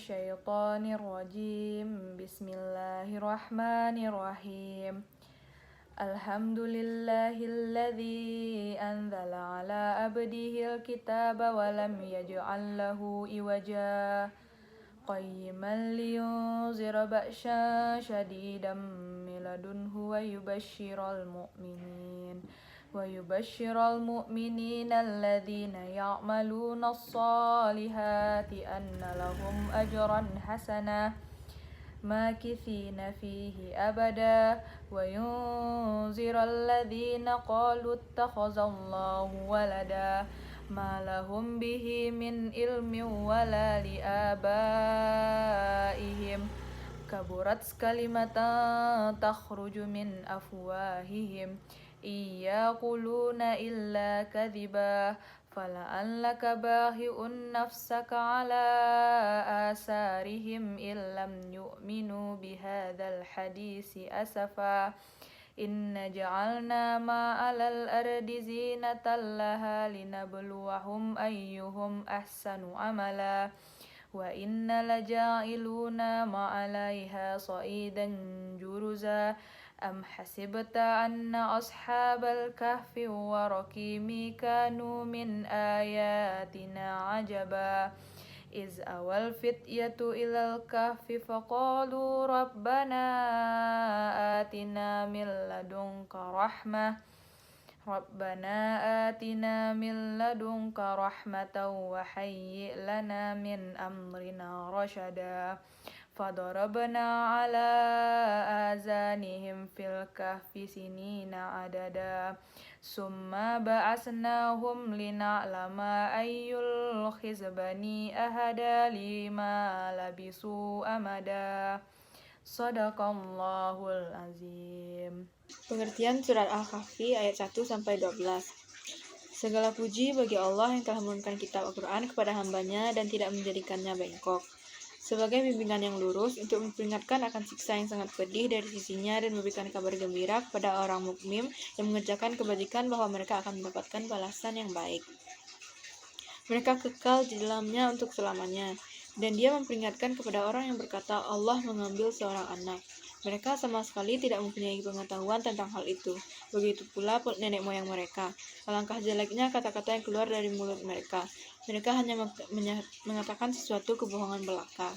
الشيطان الرجيم بسم الله الرحمن الرحيم الحمد لله الذي أنزل على عبده الكتاب ولم يجعل له عوجا قيما لينذر بأسا شديدا من لدنه ويبشر المؤمنين الذين يعملون الصالحات أن لهم أجرا حسنا ماكثين فيه أبدا وينذر الذين قالوا اتخذ الله ولدا ما لهم به من علم ولا لآبائهم كبرت كلمة تخرج من أفواههم إن يقولون إلا كذبا فلعلك باخع نفسك على آثارهم إن لم يؤمنوا بهذا الحديث أسفا إن جعلنا ما على الأرض زينة لها لنبلوهم أيهم أحسن عملا وإن لجاعلون ما عليها صعيدا جرزا أم حسبت أن أصحاب الكهف والرقيم كانوا من آياتنا عجبا إذ أوى الفتية إلى الكهف فقالوا ربنا آتنا من لدنك رحمة وهيئ لنا من أمرنا رشدا فضربنا على آذانهم في الكهف سنين عددا ثم بعثناهم لنعلم أي الحزبين أهدى لما لبثوا أمدا Sadaqallahul azim. Pengertian surat Al-Kahfi ayat 1-12. Segala puji bagi Allah yang telah menurunkan kitab Al-Quran kepada hambanya dan tidak menjadikannya bengkok sebagai bimbingan yang lurus untuk memperingatkan akan siksa yang sangat pedih dari sisinya dan memberikan kabar gembira kepada orang mukmin yang mengerjakan kebajikan bahwa mereka akan mendapatkan balasan yang baik. Mereka kekal di dalamnya untuk selamanya. Dan dia memperingatkan kepada orang yang berkata Allah mengambil seorang anak. Mereka sama sekali tidak mempunyai pengetahuan tentang hal itu. Begitu pula nenek moyang mereka. Alangkah jeleknya kata-kata yang keluar dari mulut mereka. Mereka hanya mengatakan sesuatu kebohongan belaka.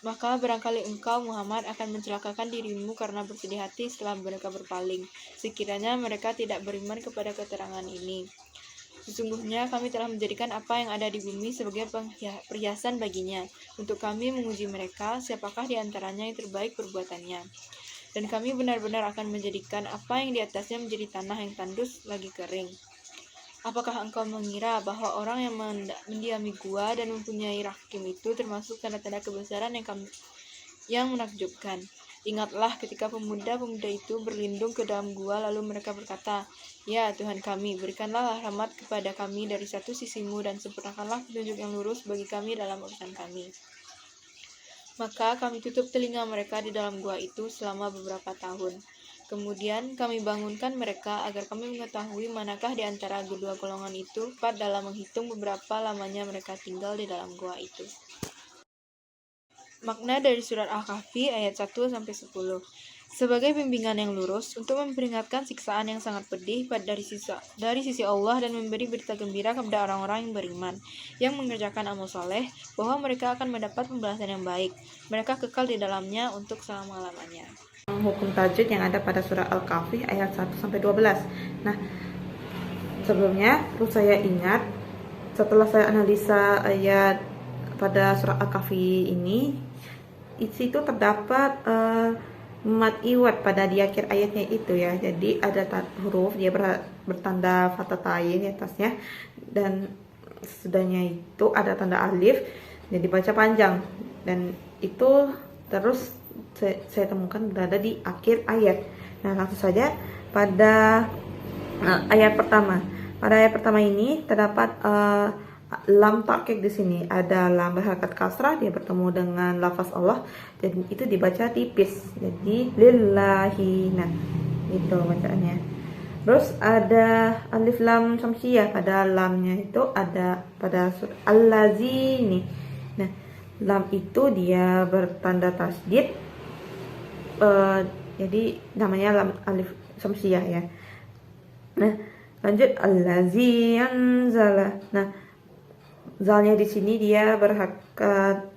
Maka barangkali engkau Muhammad akan mencelakakan dirimu karena bersedih hati setelah mereka berpaling. Sekiranya mereka tidak beriman kepada keterangan ini. Sesungguhnya kami telah menjadikan apa yang ada di bumi sebagai perhiasan baginya, untuk kami menguji mereka, siapakah di antaranya yang terbaik perbuatannya. Dan kami benar-benar akan menjadikan apa yang di atasnya menjadi tanah yang tandus lagi kering. Apakah engkau mengira bahwa orang yang mendiami gua dan mempunyai rahim itu termasuk tanda-tanda kebesaran yang menakjubkan? Ingatlah ketika pemuda-pemuda itu berlindung ke dalam gua lalu mereka berkata, Ya Tuhan kami, berikanlah rahmat kepada kami dari satu sisimu dan sempurnakanlah petunjuk yang lurus bagi kami dalam urusan kami. Maka kami tutup telinga mereka di dalam gua itu selama beberapa tahun. Kemudian kami bangunkan mereka agar kami mengetahui manakah di antara kedua golongan itu tepat dalam menghitung beberapa lamanya mereka tinggal di dalam gua itu. Makna dari surat Al-Kahfi ayat 1-10. Sebagai bimbingan yang lurus untuk memperingatkan siksaan yang sangat pedih dari sisi Allah dan memberi berita gembira kepada orang-orang yang beriman yang mengerjakan amal soleh bahwa mereka akan mendapat pembalasan yang baik. Mereka kekal di dalamnya untuk selama-lamanya. Hukum tajwid yang ada pada surat Al-Kahfi ayat 1-12. Nah, sebelumnya perlu saya ingat setelah saya analisa ayat pada surat Al-Kahfi ini, di situ terdapat mad iwad pada di akhir ayatnya itu ya. Jadi ada huruf dia bertanda fathatain di atasnya dan sesudahnya itu ada tanda alif jadi dibaca panjang dan itu terus saya temukan berada di akhir ayat. Nah, langsung saja pada ayat pertama. Pada ayat pertama ini terdapat lam takkik di sini, ada lam berharakat kasrah, dia bertemu dengan lafaz Allah dan itu dibaca tipis, jadi lillahi. Nah, itu bacaannya. Terus ada alif lam syamsiyah, pada lamnya itu ada pada surat Al-Lazi ini. Nah, lam itu dia bertanda tasdid, jadi namanya lam alif samsiyah ya. Nah, lanjut allazi anzala. Nah, zalnya di sini dia berharokat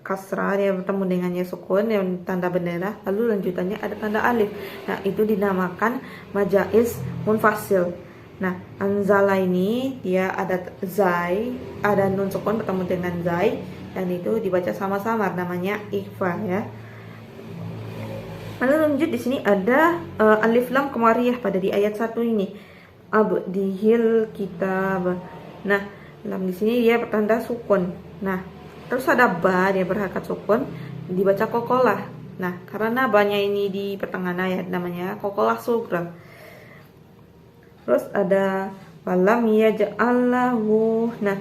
kasrah, dia bertemu dengannya sukun yang tanda bendera, lalu lanjutannya ada tanda alif. Nah, itu dinamakan majaiz munfasil. Nah, anzala ini dia ada zai, ada nun sukun bertemu dengan zai, dan itu dibaca sama-sama, namanya ikhfa ya. Lalu lanjut di sini ada alif lam qamariyah pada di ayat 1 ini. Abdihil kitab. Nah, lam di sini dia bertanda sukun. Nah, terus ada ba, dia berharokat sukun, dibaca kokolah. Nah, karena banyak ini di pertengahan ayat, namanya kokolah sugra. Terus ada walam yaj'allahu. Nah,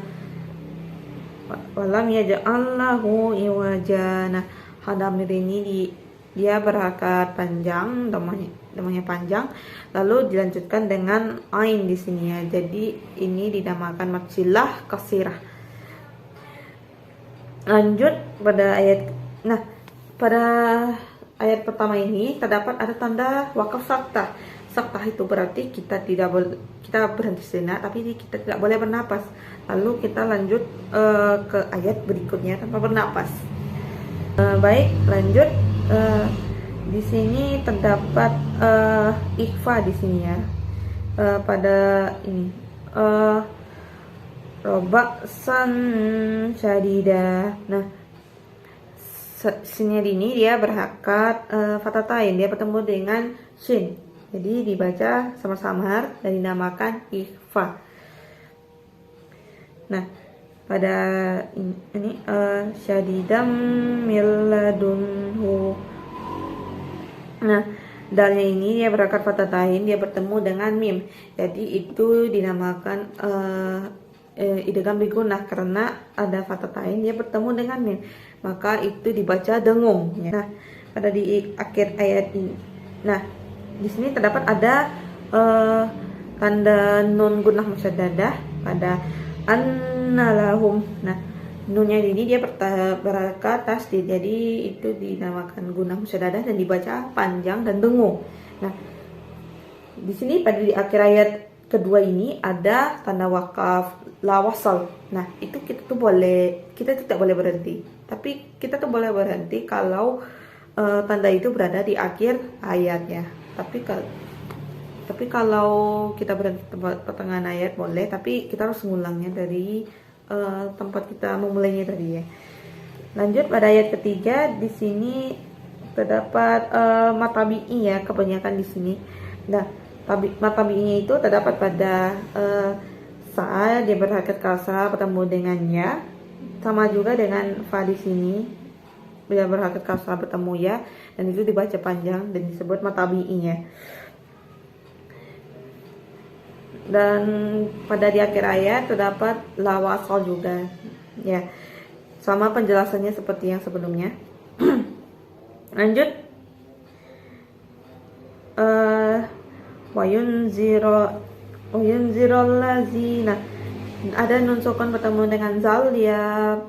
walam yaj'allahu iwaja. Nah, hadamir ini dia berharokat panjang, namanya panjang, lalu dilanjutkan dengan ain di sini ya. Jadi ini dinamakan matsilah kasirah. Lanjut pada ayat. Nah, pada ayat pertama ini terdapat ada tanda wakaf saktah. Saktah itu berarti kita berhenti sejenak, tapi kita tidak boleh bernapas. Lalu kita lanjut ke ayat berikutnya tanpa bernapas. Baik, lanjut. Di sini terdapat ikhfa di sini ya. Pada ini robaksan syadida. Nah, sinnya ini dia berharokat fatatain, dia bertemu dengan shin, jadi dibaca sama-sama dan dinamakan ikhfa. Nah, pada ini syadidam milladunhu. Nah, dalnya ini dia berharokat fatatain, dia bertemu dengan mim, jadi itu dinamakan idgham bigunah, karena ada fatatain dia bertemu dengan mim, maka itu dibaca dengung ya. Nah, pada di akhir ayat ini, nah di sini terdapat ada tanda nun gunah musyaddadah pada annalahum. Nah, nunnya ini dia berharokat tasdid, jadi itu dinamakan gunah musyaddadah dan dibaca panjang dan dengung. Nah, di sini pada di akhir ayat kedua ini ada tanda wakaf la wasal. Nah, itu kita tidak boleh berhenti. Tapi kita tuh boleh berhenti kalau tanda itu berada di akhir ayatnya. Tapi kalau kita berhenti pertengahan ayat boleh, tapi kita harus ngulangnya dari tempat kita memulainya tadi ya. Lanjut pada ayat ketiga, di sini terdapat matabi'i ya, kebanyakan di sini. Nah, matabi'inya itu terdapat pada saat dia berharokat kasrah bertemu dengannya, sama juga dengan fa di sini dia berharokat kasrah bertemu ya, dan itu dibaca panjang dan disebut matabi'inya. Dan pada di akhir ayat terdapat la wasal juga ya, sama penjelasannya seperti yang sebelumnya. Lanjut wayunzirul lazina. Ada nun sukun bertemu dengan zal, dia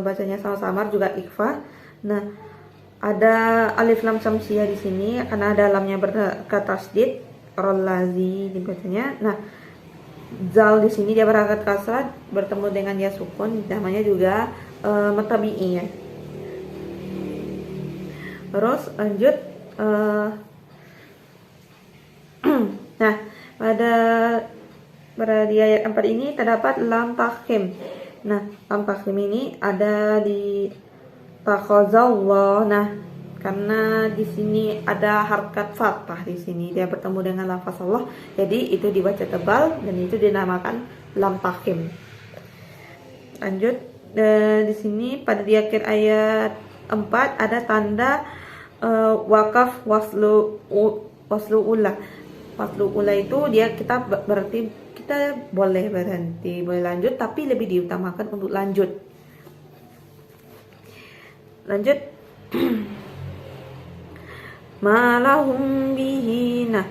bacanya sama-sama juga ikhfa. Nah, ada alif lam samsiyah di sini karena ada lamnya berharokat tasdid, rollazi dibacanya. Nah, zal di sini dia berharokat kasrah bertemu dengan ya sukun, namanya juga matabi'i ya. Terus lanjut nah, pada di ayat 4 ini terdapat lam takhim. Nah, lam takhim ini ada di takhazallah. Nah, karena di sini ada harokat fathah di sini, dia bertemu dengan lafaz Allah, jadi itu dibaca tebal dan itu dinamakan lam takhim. Lanjut di sini pada di akhir ayat 4 ada tanda wakaf waslu ula. Waslu ula itu kita berarti kita boleh berhenti, boleh lanjut, tapi lebih diutamakan untuk lanjut. Lanjut malahum bihi. Nah,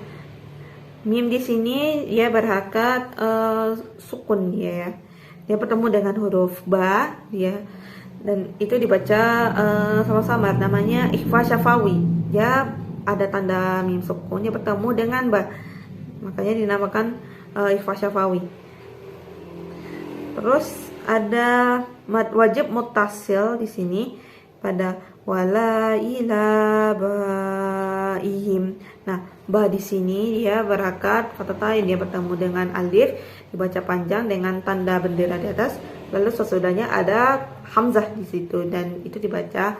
mim di sini dia berharokat sukun ya. Dia bertemu dengan huruf ba ya. dan itu dibaca sama-sama, namanya ikhfa syafawi. Ya ada tanda mim sukun yang bertemu dengan ba, makanya dinamakan ikhfa syafawi. Terus ada mad wajib muttasil di sini pada wala ila baihim. Nah, ba di sini dia berhakat fathah, dia bertemu dengan alif, dibaca panjang dengan tanda bendera di atas. Lalu sesudahnya ada hamzah di situ dan itu dibaca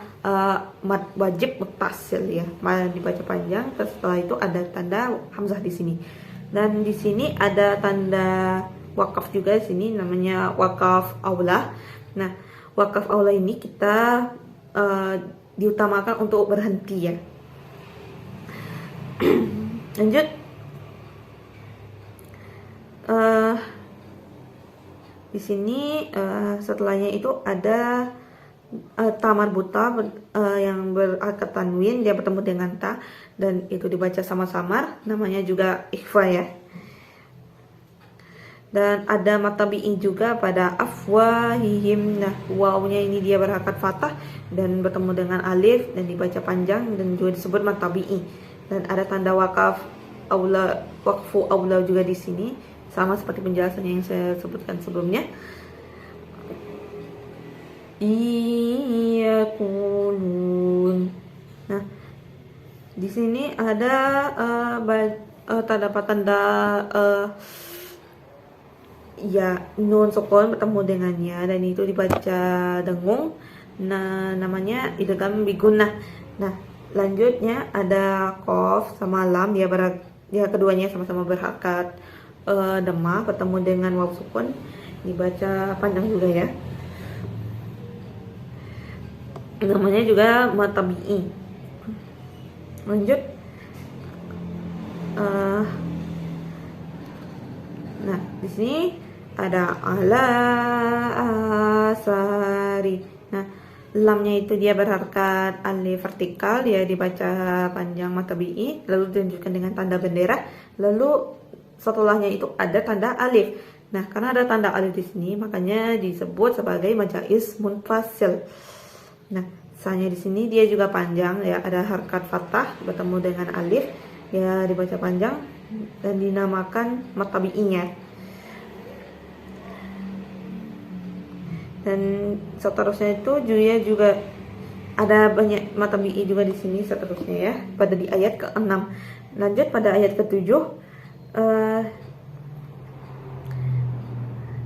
mad wajib muttasil ya, dibaca panjang. Terus setelah itu ada tanda hamzah di sini. Dan di sini ada tanda wakaf juga di sini, namanya wakaf aula. Nah, wakaf aula ini kita diutamakan untuk berhenti ya. Lanjut. Di sini setelahnya itu ada tamar buta yang berhakat tanwin, dia bertemu dengan ta dan itu dibaca sama-samar, namanya juga ikhfa ya. Dan ada matabi'i juga pada afwahihim. Nah, wawnya ini dia berhakat fathah dan bertemu dengan alif dan dibaca panjang dan juga disebut matabi'i. Dan ada tanda wakaf aula, waqfu aula juga di sini, sama seperti penjelasan yang saya sebutkan sebelumnya. Iyakulun. Nah, di sini ada tanda ya nun sukun bertemu dengannya dan itu dibaca dengung. Nah, namanya idgham bigunnah. Nah, lanjutnya ada qaf sama lam, dia keduanya sama-sama berhakat dhamma bertemu dengan waw sukun, dibaca panjang juga ya. Namanya juga matabi'i. Lanjut. Nah, di sini ada ala asari. Nah, lamnya itu dia berhakat alif vertikal, dia dibaca panjang matabi'i, lalu dilanjutkan dengan tanda bendera, lalu setelahnya itu ada tanda alif. Nah, karena ada tanda alif di sini, makanya disebut sebagai majais munfasil. Nah, sanya di sini dia juga panjang ya, ada harkat fathah bertemu dengan alif, ya dibaca panjang dan dinamakan matabi'inya. Dan seterusnya itu juga ada banyak matabi'i juga di sini seterusnya ya, pada di ayat ke-6. Lanjut pada ayat ke-7.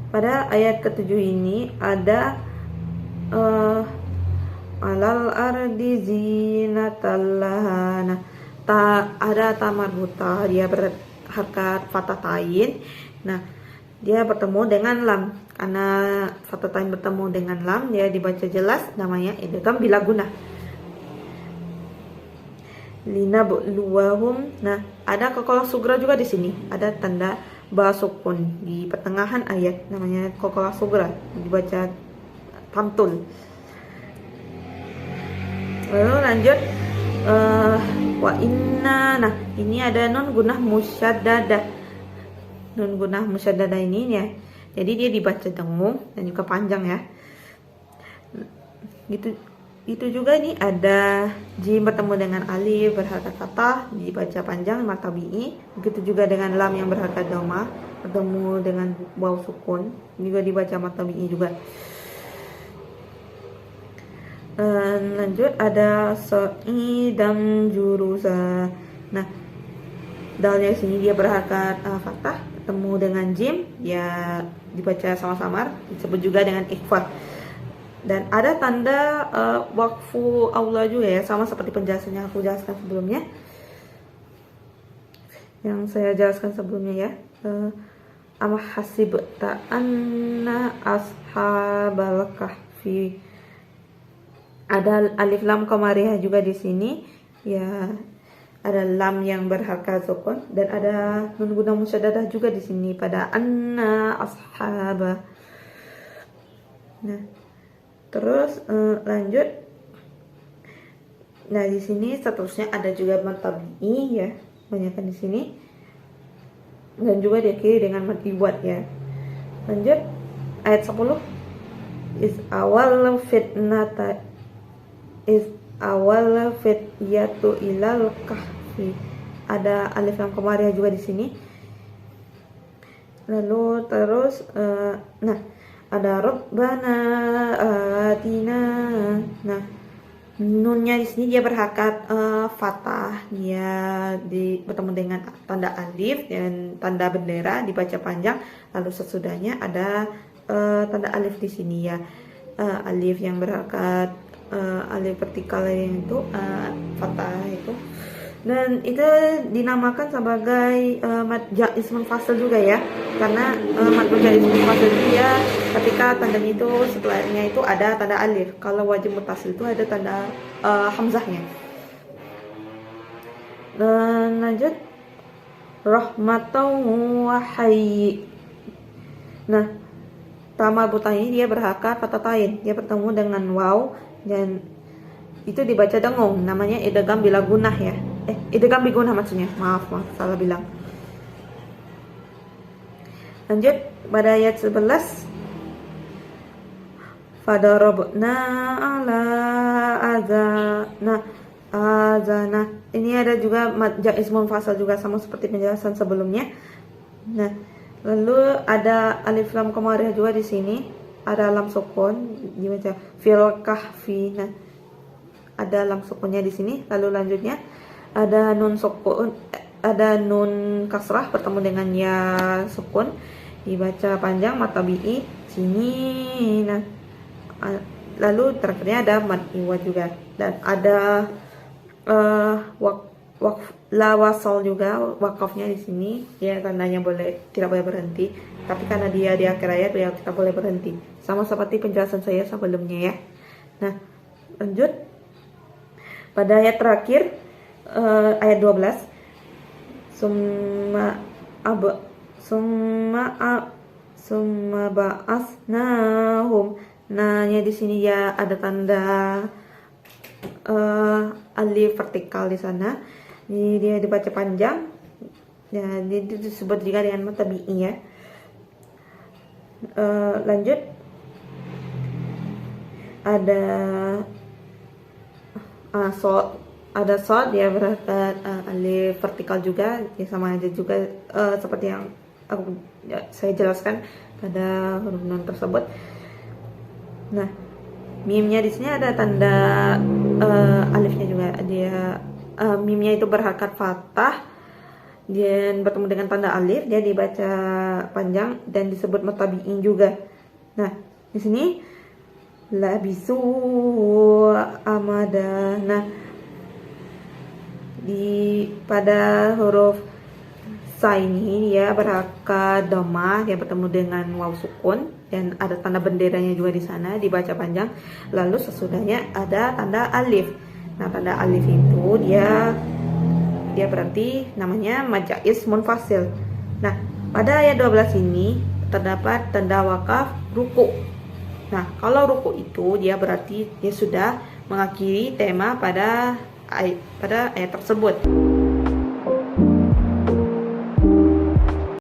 Pada ayat ke-7 ini ada alal ardi zinatallah. Nah, ada tamar buta, dia berhakat fathah tain. Nah, dia bertemu dengan lam. Karena fathah tain bertemu dengan lam, dia dibaca jelas, namanya idgham bila gunah. Lina luwahum. Nah, ada kokolah sugra juga di sini. Ada tanda ba sukun di pertengahan ayat, namanya kokolah sugra, dibaca tamtul. Lalu lanjut wa inna. Nah, ini ada nun gunah musyaddadah. Nun gunah musyaddadah ini ya, jadi dia dibaca dengung dan juga panjang ya. Itu juga ini ada jim bertemu dengan alif berhakat fathah, dibaca panjang matabi'i. Begitu juga dengan lam yang berhakat dhamma bertemu dengan waw sukun, juga dibaca matabi'i juga. Lanjut ada sa'idam jurusa. Nah, dalnya sini dia berhakat fathah bertemu dengan jim, ya dibaca sama-samar, disebut juga dengan ikhfa. Dan ada tanda waqfu aula juga ya, sama seperti penjelasan yang aku jelaskan sebelumnya, yang saya jelaskan sebelumnya ya. Am hasibta anna ashabal kahfi. Ada alif lam qamariyah juga di sini ya, ada lam yang berhakat sukun dan ada nun gunah musyaddadah juga di sini pada anna ashaba. Nah, terus lanjut. Nah, di sini seterusnya ada juga matabi'i ya, banyakkan di sini. Dan juga diakhiri dengan mad iwad ya. Lanjut ayat 10. is awal fityatu ilal kahfi. Ada alif lam qamariyah juga di sini. Lalu terus nah ada Rabbana atina. Nah, nunnya di sini dia berhakat fathah, dia bertemu dengan tanda alif dan tanda bendera dibaca panjang. Lalu sesudahnya ada tanda alif di sini ya, alif yang berhakat alif vertikal yang itu fathah itu, dan itu dinamakan sebagai mad jaiz munfasil juga ya, karena mad jaiz munfasil itu ya ketika tandanya itu setelahnya itu ada tanda alif. Kalau wajib mutasil itu ada tanda hamzahnya. Dan lanjut rahmatan wa hayyi. Nah, tamal butah ini dia berhakat fatatain, dia bertemu dengan waw dan itu dibaca dengung, namanya idgham bila gunah ya. Idgham bi gunah maksudnya. Maaf salah bilang. Lanjut pada ayat 11. Fadarabna ala azana. Ini ada juga mad jaiz munfasil juga sama seperti penjelasan sebelumnya. Nah, lalu ada alif lam qamariyah juga di sini. Ada lam sukun dibaca fil kahfi. Nah, ada lam sukunnya di sini. Lalu lanjutnya ada nun sukun, ada nun kasrah bertemu dengan ya sukun dibaca panjang matabi'i sini. Nah, lalu terakhirnya ada mad iwad juga, dan ada la wasal juga, wakafnya di sini ya, tandanya tidak boleh berhenti, tapi karena dia di akhir ayat ya kita boleh berhenti, sama seperti penjelasan saya sebelumnya ya. Nah, lanjut pada ayat terakhir ayat 12. Summa ba'asnahum. Nah-nya di sini ya ada tanda alif vertikal di sana. Ini dia dibaca panjang. Ya, itu disebut juga dengan matabi'i ya. Lanjut ada shod ya, berhakat alif vertikal juga ya, sama aja juga seperti yang saya jelaskan pada huruf nun tersebut. Nah, mimnya di sini ada tanda alifnya juga, dia mimnya itu berhakat fathah dan bertemu dengan tanda alif, dia dibaca panjang dan disebut matabi'in juga. Nah, di sini labisu amada. Nah, pada huruf sa ini dia berhakat dhammah, dia bertemu dengan waw sukun dan ada tanda benderanya juga di sana dibaca panjang. Lalu sesudahnya ada tanda alif. Nah, tanda alif itu dia berarti namanya mad jaiz munfasil. Nah, pada ayat 12 ini terdapat tanda wakaf ruku. Nah, kalau ruku itu dia berarti dia sudah mengakhiri tema pada ayat tersebut.